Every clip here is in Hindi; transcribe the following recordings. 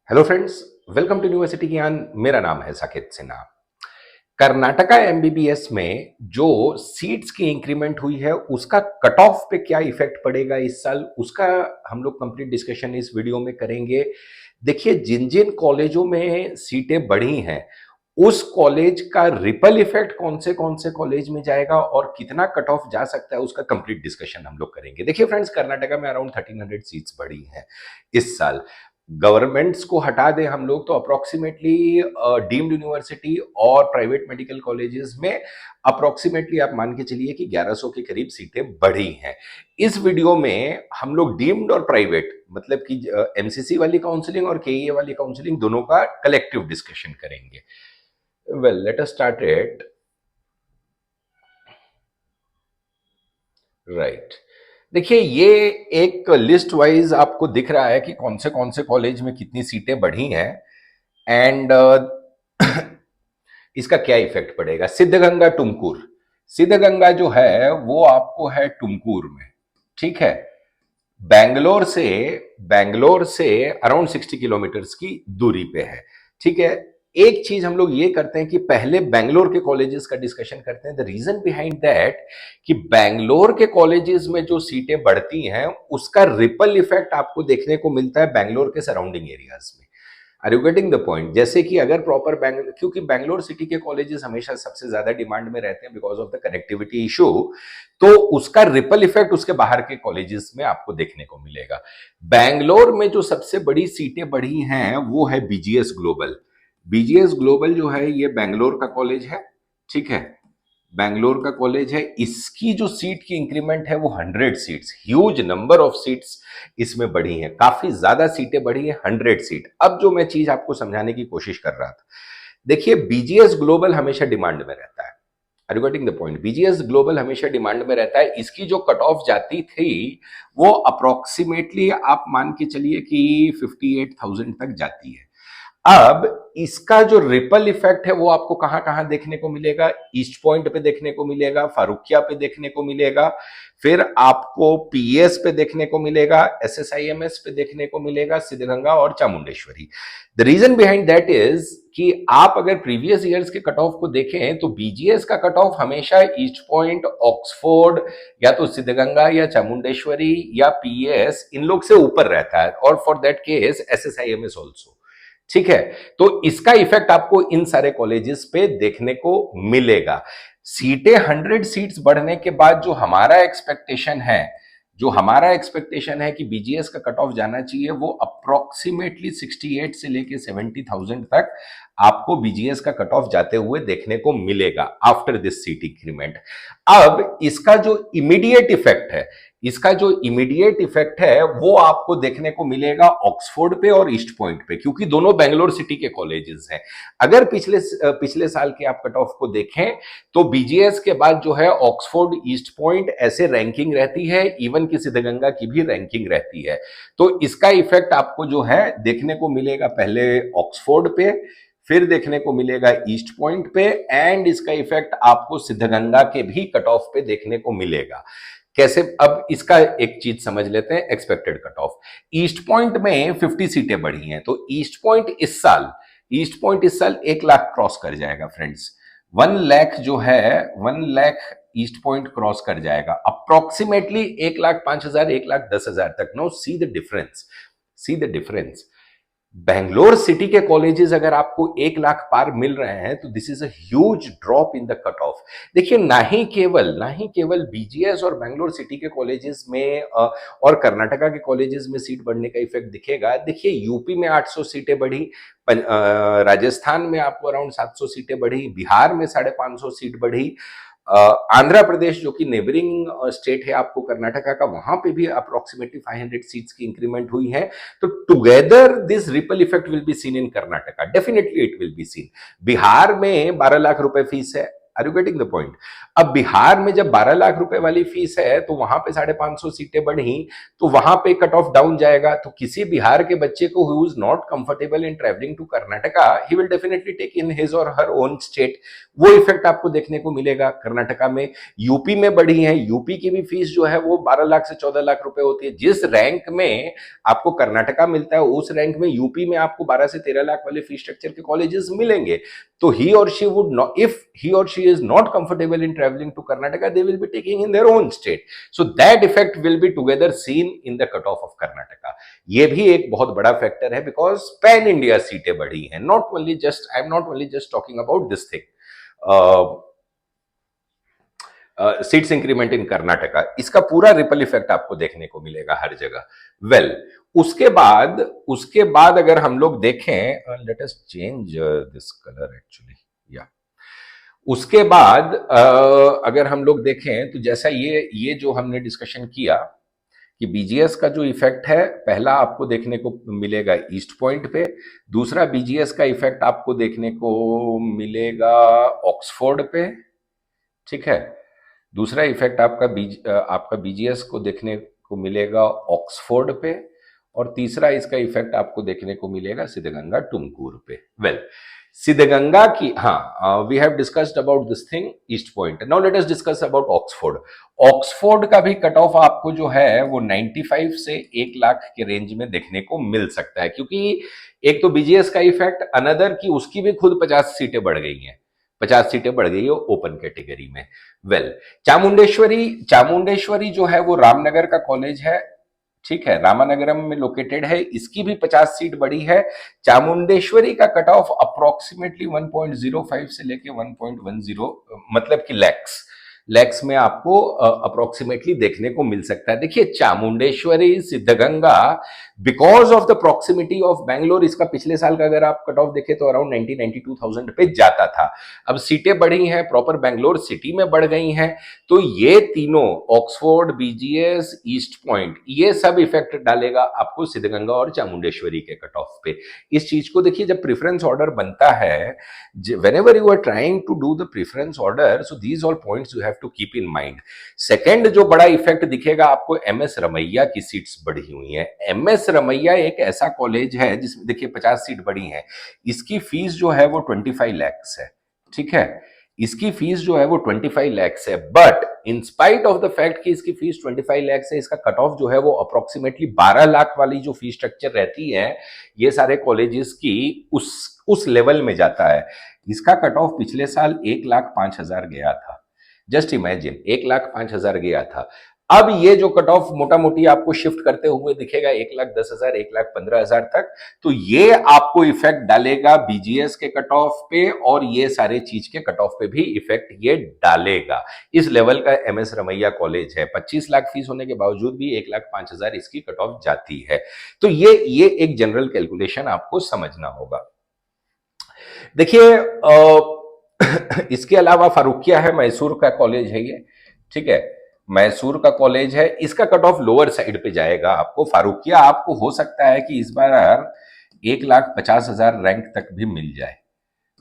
Hello friends, welcome to university Gyan. मेरा नाम है साकेत सिन्हा। कर्नाटका एमबीबीएस में जो सीट्स की इंक्रीमेंट हुई है उसका कट ऑफ पे क्या इफेक्ट पड़ेगा इस साल, उसका हम लोग कंप्लीट डिस्कशन इस वीडियो में करेंगे। देखिए, जिन जिन कॉलेजों में सीटें बढ़ी हैं उस कॉलेज का रिपल इफेक्ट कौन से कॉलेज में जाएगा और कितना कट ऑफ जा सकता है उसका कंप्लीट डिस्कशन हम लोग करेंगे। देखिए फ्रेंड्स, कर्नाटका में अराउंड 1300 सीट्स बढ़ी हैं इस साल। गवर्नमेंट्स को हटा दें हम लोग तो अप्रोक्सीमेटली डीम्ड यूनिवर्सिटी और प्राइवेट मेडिकल कॉलेजेस में अप्रोक्सीमेटली आप मान के चलिए कि 1100 के करीब सीटें बढ़ी हैं। इस वीडियो में हम लोग डीम्ड और प्राइवेट मतलब कि एमसीसी वाली काउंसलिंग और केईए वाली काउंसलिंग दोनों का कलेक्टिव डिस्कशन करेंगे। Well, let us start it. Right, देखिए ये एक लिस्ट वाइज आपको दिख रहा है कि कौन से कॉलेज में कितनी सीटें बढ़ी हैं एंड इसका क्या इफेक्ट पड़ेगा। सिद्धगंगा टुमकुर, सिद्धगंगा जो है वो आपको है टुमकुर में, ठीक है। बैंगलोर से बैंगलोर से अराउंड 60 किलोमीटर्स की दूरी पे है, ठीक है। एक चीज हम लोग ये करते हैं कि पहले बैंगलोर के कॉलेजेस का डिस्कशन करते हैं। द रीजन बिहाइंड दैट कि बैंगलोर के कॉलेजेस में जो सीटें बढ़ती हैं उसका रिपल इफेक्ट आपको देखने को मिलता है बैंगलोर के सराउंडिंग एरियाज में। Are you getting the point? जैसे कि अगर प्रॉपर बैंगलोर, क्योंकि बैंगलोर सिटी के कॉलेजेस हमेशा सबसे ज्यादा डिमांड में रहते हैं because of the connectivity issue, तो उसका रिपल इफेक्ट उसके बाहर के कॉलेजेस में आपको देखने को मिलेगा। बैंगलोर में जो सबसे बड़ी सीटें बढ़ी हैं वो है बीजीएस ग्लोबल। बीजीएस ग्लोबल जो है ये बैंगलोर का कॉलेज है, ठीक है। बैंगलोर का कॉलेज है, इसकी जो सीट की इंक्रीमेंट है वो 100 seats, huge number of seats इसमें बढ़ी हैं, काफी ज्यादा सीटें बढ़ी हैं, 100 सीट। अब जो मैं चीज आपको समझाने की कोशिश कर रहा था, देखिए बीजीएस ग्लोबल हमेशा डिमांड में रहता है। Are you getting the point? BGS global हमेशा डिमांड में रहता है। इसकी जो कट ऑफ जाती थी वो अप्रोक्सीमेटली आप मान के चलिए कि 58,000 तक जाती है। अब इसका जो रिपल इफेक्ट है वो आपको कहां कहां देखने को मिलेगा? ईस्ट पॉइंट पे देखने को मिलेगा, फारुकिया पे देखने को मिलेगा, फिर आपको पीएस पे देखने को मिलेगा, एसएसआईएमएस पे देखने को मिलेगा, सिद्धगंगा और Chamundeshwari. The reason behind that is कि आप अगर प्रीवियस ईयर्स के कट ऑफ को देखें तो बीजीएस का कट ऑफ हमेशा ईस्ट पॉइंट, ऑक्सफोर्ड या तो सिद्धगंगा या चामुंडेश्वरी या पीएस इन लोग से ऊपर रहता है, और फॉर दैट केस एसएसआईएमएस ऑल्सो, ठीक है। तो इसका इफेक्ट आपको इन सारे कॉलेजेस पे देखने को मिलेगा। सीटें 100 सीट्स बढ़ने के बाद जो हमारा एक्सपेक्टेशन है, कि बीजीएस का कट ऑफ जाना चाहिए वो अप्रोक्सीमेटली 68 से लेके 70,000 तक आपको बीजीएस का कट ऑफ जाते हुए देखने को मिलेगा आफ्टर दिस सीट इंक्रीमेंट। अब इसका जो इमीडिएट इफेक्ट है वो आपको देखने को मिलेगा ऑक्सफोर्ड पे और ईस्ट पॉइंट पे, क्योंकि दोनों बेंगलोर सिटी के कॉलेजेस हैं। अगर पिछले साल के आप कट ऑफ को देखें तो बीजीएस के बाद जो है ऑक्सफोर्ड, ईस्ट पॉइंट ऐसे रैंकिंग रहती है, इवन की सिद्धगंगा की भी रैंकिंग रहती है। तो इसका इफेक्ट आपको जो है देखने को मिलेगा पहले ऑक्सफोर्ड पे, फिर देखने को मिलेगा ईस्ट पॉइंट पे, एंड इसका इफेक्ट आपको सिद्धगंगा के भी कट ऑफ पे देखने को मिलेगा। कैसे? अब इसका एक चीज समझ लेते हैं, expected cut off. East point में 50 सीटें बढ़ी हैं, तो ईस्ट पॉइंट इस साल 1 लाख क्रॉस कर जाएगा फ्रेंड्स। 1 लाख जो है, 1 लाख ईस्ट पॉइंट क्रॉस कर जाएगा अप्रोक्सीमेटली 1,05,000, 1,10,000 तक। No, see the difference, see the difference. Bangalore city के कॉलेजेस अगर आपको 1 लाख पार मिल रहे हैं तो this is a huge drop in the cut off. देखिए, ना ही केवल बीजीएस और बैंगलोर सिटी के कॉलेजेस में और कर्नाटका के कॉलेजेस में सीट बढ़ने का इफेक्ट दिखेगा। देखिए, यूपी में 800 सीटें बढ़ी, राजस्थान में आपको अराउंड 700 सीटें बढ़ी, बिहार में 550 सीट बढ़ी, आंध्र प्रदेश जो कि नेबरिंग स्टेट है आपको कर्नाटका का, वहां पे भी अप्रोक्सीमेटली 500 सीट्स की इंक्रीमेंट हुई है। तो together this ripple effect will be seen in Karnataka, definitely it will be seen. Bihar में 12 लाख रुपए फीस है, are you getting the point? अब बिहार में जब 12 लाख रुपए वाली फीस है तो वहां पे 550 सीटें बढ़ी, तो वहां पे कट ऑफ डाउन जाएगा। तो किसी बिहार के बच्चे को who is not comfortable in travelling to Karnataka, he will definitely take in his or her own state. वो इफेक्ट आपको देखने को मिलेगा कर्नाटका में। यूपी में बढ़ी है, यूपी की भी फीस जो है वो 12 लाख से 14 लाख रुपए होती है। जिस रैंक में आपको कर्नाटका मिलता है उस रैंक में यूपी में आपको 12 से 13 लाख वाले फीस स्ट्रक्चर के कॉलेजेस मिलेंगे। तो he or she would not, if he or she is not comfortable in traveling to Karnataka, they will be taking in their own state. So that effect will be together seen in the cutoff of Karnataka. ये भी एक बहुत बड़ा फैक्टर है, because pan India सीटें बढ़ी हैं, not only just, I am not only just talking about this thing. Seats increment in Karnataka, इसका पूरा रिपल इफेक्ट आपको देखने को मिलेगा हर जगह। वेल, उसके बाद अगर हम लोग देखें, let us change this colour actually, या उसके बाद अगर हम लोग देखें तो जैसा ये जो हमने डिस्कशन किया कि बीजीएस का जो इफेक्ट है, पहला आपको देखने को मिलेगा ईस्ट पॉइंट पे, दूसरा बीजीएस का इफेक्ट आपको देखने को मिलेगा ऑक्सफोर्ड पे, ठीक है। दूसरा इफेक्ट आपका बीजीएस को देखने को मिलेगा ऑक्सफोर्ड पे, और तीसरा इसका इफेक्ट आपको देखने को मिलेगा सिद्धगंगा टुमकुर पे। वेल, सिद्धगंगा की, हाँ, we have discussed about this thing East Point. Now let us discuss about Oxford. Oxford का भी कट ऑफ आपको जो है वो 95 से 1 लाख के रेंज में देखने को मिल सकता है, क्योंकि एक तो बीजीएस का इफेक्ट, अनदर की उसकी भी खुद 50 सीटें बढ़ गई हैं, 50 सीटें बढ़ गई है ओपन कैटेगरी में। वेल, चामुंडेश्वरी जो है वो रामनगर का कॉलेज है, ठीक है, रामानगरम में लोकेटेड है, इसकी भी 50 सीट बढ़ी है। चामुंडेश्वरी का कट ऑफ अप्रोक्सीमेटली 1.05 से लेके 1.10, मतलब कि लैक्स में आपको अप्रोक्सीमेटली देखने को मिल सकता है। देखिए, Chamundeshwari, Siddaganga, because of the proximity of Bangalore, इसका पिछले साल का अगर आप कट ऑफ देखें तो अराउंड 92,000 पे जाता था। अब सीटें बढ़ी हैं, प्रॉपर बैंगलोर सिटी में बढ़ गई हैं, तो ये तीनों, ऑक्सफोर्ड, बीजीएस, ईस्ट पॉइंट, ये सब इफेक्ट डालेगा आपको सिद्धगंगा और चामुंडेश्वरी के कट ऑफ पे। इस चीज को देखिए, जब प्रेफरेंस ऑर्डर बनता है, whenever you are trying to do the preference order, so these all points you have to keep in mind. Second जो बड़ा इफेक्ट दिखेगा आपको, एमएस रमैया की सीट्स बढ़ी हुई हैं। एमएस रमैया एक ऐसा कॉलेज है जिसमें देखिए 50 सीट बढ़ी हैं, इसकी फीस जो है वो 25 लैक्स है, ठीक है, इसकी फीस जो है वो 25 लैक्स है। But in spite of the fact कि इसकी फीस 25 लैक्स है, इसका कट ऑफ जो है वो अप्रोक्सीमेटली 12 लाख वाली जो फीस स्ट्रक्चर रहती है ये सारे कॉलेजेस की, उस लेवल में जाता है। इसका कट ऑफ पिछले साल 1,05,000 गया था। जस्ट इमेजिन, 1,05,000 गया था। अब ये जो कट ऑफ मोटा मोटी आपको शिफ्ट करते हुए दिखेगा 1,10,000, 1,15,000 तक, तो ये आपको इफेक्ट डालेगा बीजीएस के कट ऑफ पे, और ये सारे चीज के कट ऑफ पे भी इफेक्ट ये डालेगा। इस लेवल का एमएस रमैया कॉलेज है, 25 लाख फीस होने के बावजूद भी 1,05,000 इसकी कट ऑफ जाती है। तो ये एक जनरल कैलकुलेशन आपको समझना होगा। देखिए, इसके अलावा फारूकिया है, मैसूर का कॉलेज है ये, ठीक है, मैसूर का कॉलेज है, इसका कट ऑफ लोअर साइड पे जाएगा आपको। फारूकिया आपको हो सकता है कि इस बार 1,50,000 रैंक तक भी मिल जाए।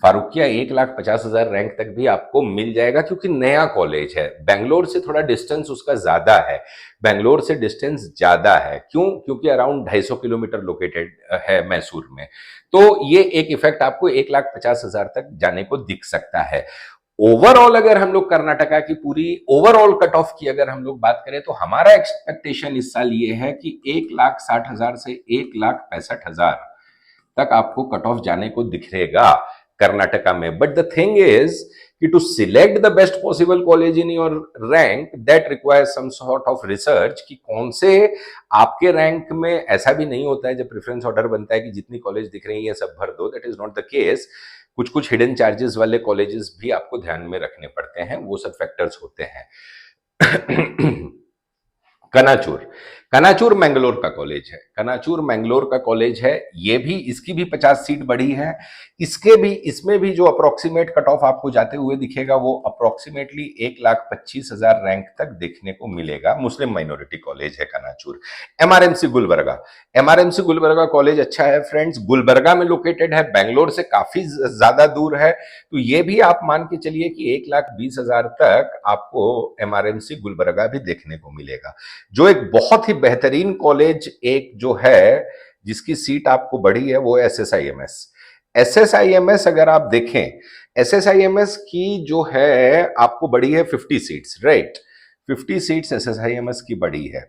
फारूकिया 1,50,000 रैंक तक भी आपको मिल जाएगा, क्योंकि नया कॉलेज है, बेंगलोर से थोड़ा डिस्टेंस उसका ज्यादा है, बेंगलोर से डिस्टेंस ज्यादा है। क्यों? क्योंकि अराउंड 250 किलोमीटर लोकेटेड है मैसूर में। तो ये एक इफेक्ट आपको 1,50,000 तक जाने को दिख सकता है। ओवरऑल अगर हम लोग कर्नाटका की पूरी ओवरऑल कट ऑफ की अगर हम लोग बात करें, तो हमारा एक्सपेक्टेशन इस साल ये है कि 1,60,000 से 1,65,000 तक आपको कट ऑफ जाने को दिखेगा कर्नाटका में। बट द थिंग इज कि to select the best possible college in your rank, that requires some sort of research, कि कौन से आपके रैंक में, ऐसा भी नहीं होता है जब प्रेफरेंस ऑर्डर बनता है कि जितनी कॉलेज दिख रही है सब भर दो, that is not the case. कुछ कुछ हिडन चार्जेस वाले कॉलेजेस भी आपको ध्यान में रखने पड़ते हैं, वो सब फैक्टर्स होते हैं। कनाचूर कनाचूर मैंगलोर का कॉलेज है, कनाचूर मैंगलोर का कॉलेज है, ये भी, इसकी भी 50 सीट बढ़ी है। इसमें भी जो अप्रोक्सीमेट कट ऑफ आपको जाते हुए दिखेगा वो अप्रोक्सीमेटली 1,25,000 रैंक तक देखने को मिलेगा। मुस्लिम माइनॉरिटी कॉलेज है कनाचूर। एमआरएमसी गुलबर्गा, एमआरएमसी गुलबर्गा कॉलेज अच्छा है फ्रेंड्स, गुलबर्गा में लोकेटेड है, बेंगलोर से काफी ज्यादा दूर है, तो ये भी आप मान के चलिए कि 1,20,000 तक आपको एमआरएमसी गुलबर्गा भी देखने को मिलेगा। जो एक बहुत ही बेहतरीन कॉलेज एक जो है जिसकी सीट आपको बढ़ी है वो एसएसआईएमएस। एसएसआईएमएस अगर आप देखें, एसएसआईएमएस की जो है आपको बढ़ी है 50 सीट्स, राइट, 50 सीट्स एसएसआईएमएस की बढ़ी है।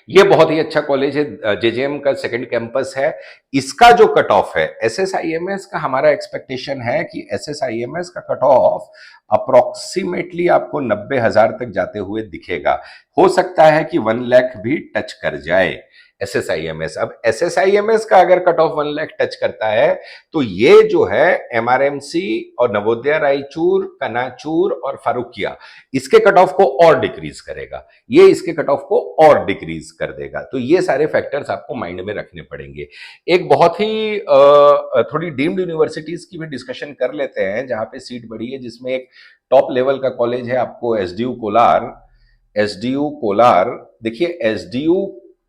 ये बहुत ही अच्छा कॉलेज है, जेजेएम का सेकंड कैंपस है। इसका जो कट ऑफ है एसएसआईएमएस का, हमारा एक्सपेक्टेशन है कि एसएसआईएमएस का कट ऑफ अप्रोक्सीमेटली आपको 90,000 तक जाते हुए दिखेगा। हो सकता है कि 1 लाख भी टच कर जाए एसएसआईएमएस। अब एसएसआईएमएस का अगर कट ऑफ 1 लाख टच करता है तो ये जो है एमआरएमसी और नवोदय रायचूर, कनाचूर और फारुकिया, इसके कट ऑफ को और डिक्रीज करेगा, ये इसके कट ऑफ को और डिक्रीज कर देगा। तो ये सारे फैक्टर्स आपको माइंड में रखने पड़ेंगे। एक बहुत ही थोड़ी डीम्ड यूनिवर्सिटीज की भी डिस्कशन कर लेते हैं जहां पे सीट बढ़ी है, जिसमें एक टॉप लेवल का कॉलेज है आपको एसडीयू कोलार। एसडीयू कोलार, देखिए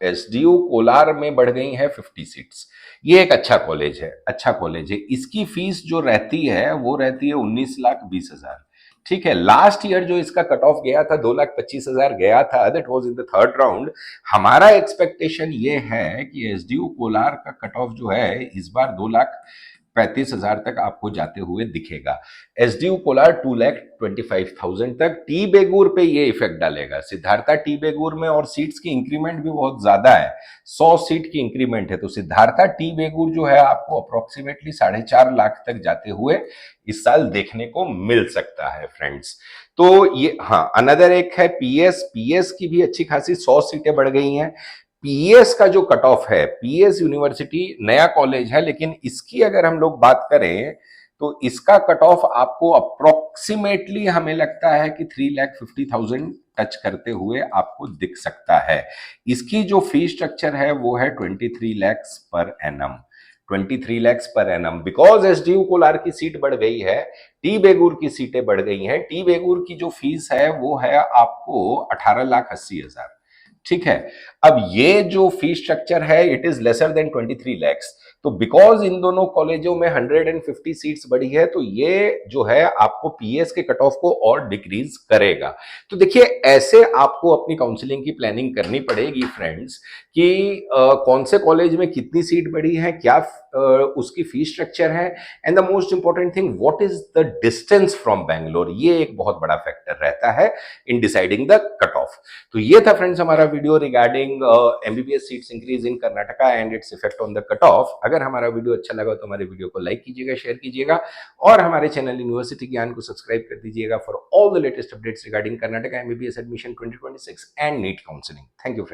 एसडीयू कोलार में बढ़ गई है 50 सीट्स। ये एक अच्छा कॉलेज है, अच्छा कॉलेज है। इसकी फीस जो रहती है वो रहती है 19,20,000। ठीक है, लास्ट ईयर जो इसका कट ऑफ गया था 2,25,000 गया था, that was in the third round. हमारा एक्सपेक्टेशन ये है कि एसडीयू कोलार का कट ऑफ जो है इस बार 2,35,000 तक आपको जाते हुए दिखेगा। एसडीयू कोलार 2,25,000 तक। टी बेगूर पे ये इफेक्ट डालेगा, सिद्धार्था टी बेगूर में, और सीट्स की इंक्रीमेंट भी बहुत ज्यादा है, 100 सीट की इंक्रीमेंट है, तो सिद्धार्था टी बेगूर जो है आपको अप्रोक्सीमेटली 4.5 लाख तक जाते हुए इस साल देखने को मिल सकता है फ्रेंड्स। तो ये, हाँ, अनदर एक है पीएस। पीएस की भी अच्छी खासी 100 सीटें बढ़ गई हैं। पीएस का जो कट ऑफ है, पीएस यूनिवर्सिटी नया कॉलेज है, लेकिन इसकी अगर हम लोग बात करें तो इसका कट ऑफ आपको अप्रोक्सीमेटली हमें लगता है कि 3,50,000 टच करते हुए आपको दिख सकता है। इसकी जो फी स्ट्रक्चर है वो है 23 lakhs per annum, 23 lakhs per annum. Because SDU Kolar की सीट बढ़ गई है, टी बेगूर की सीटें बढ़ गई हैं। टी बेगूर की जो फीस है वो है आपको 18,80,000। ठीक है, अब ये जो फी स्ट्रक्चर है it is lesser than 23 lakhs. तो बिकॉज इन दोनों कॉलेजों में 150 सीट्स बढ़ी है, तो ये जो है आपको पीएस के कट ऑफ को और डिक्रीज करेगा। तो देखिए, ऐसे आपको अपनी काउंसलिंग की प्लानिंग करनी पड़ेगी फ्रेंड्स कि कौन से कॉलेज में कितनी सीट बढ़ी है, क्या उसकी फी स्ट्रक्चर है, and the most important thing what is the distance from Bangalore. ये एक बहुत बड़ा फैक्टर रहता है in deciding the cut of. तो ये था फ्रेंड्स हमारा video regarding MBBS seats increase in Karnataka and its effect on the cut of. अगर हमारा वीडियो अच्छा लगा तो हमारे वीडियो को लाइक कीजिएगा, शेयर कीजिएगा, और हमारे चैनल यूनिवर्सिटी ज्ञान को सब्सक्राइब कर दीजिएगा for all the latest updates regarding Karnataka MBBS admission 2026 and NEET counselling. Thank you friends.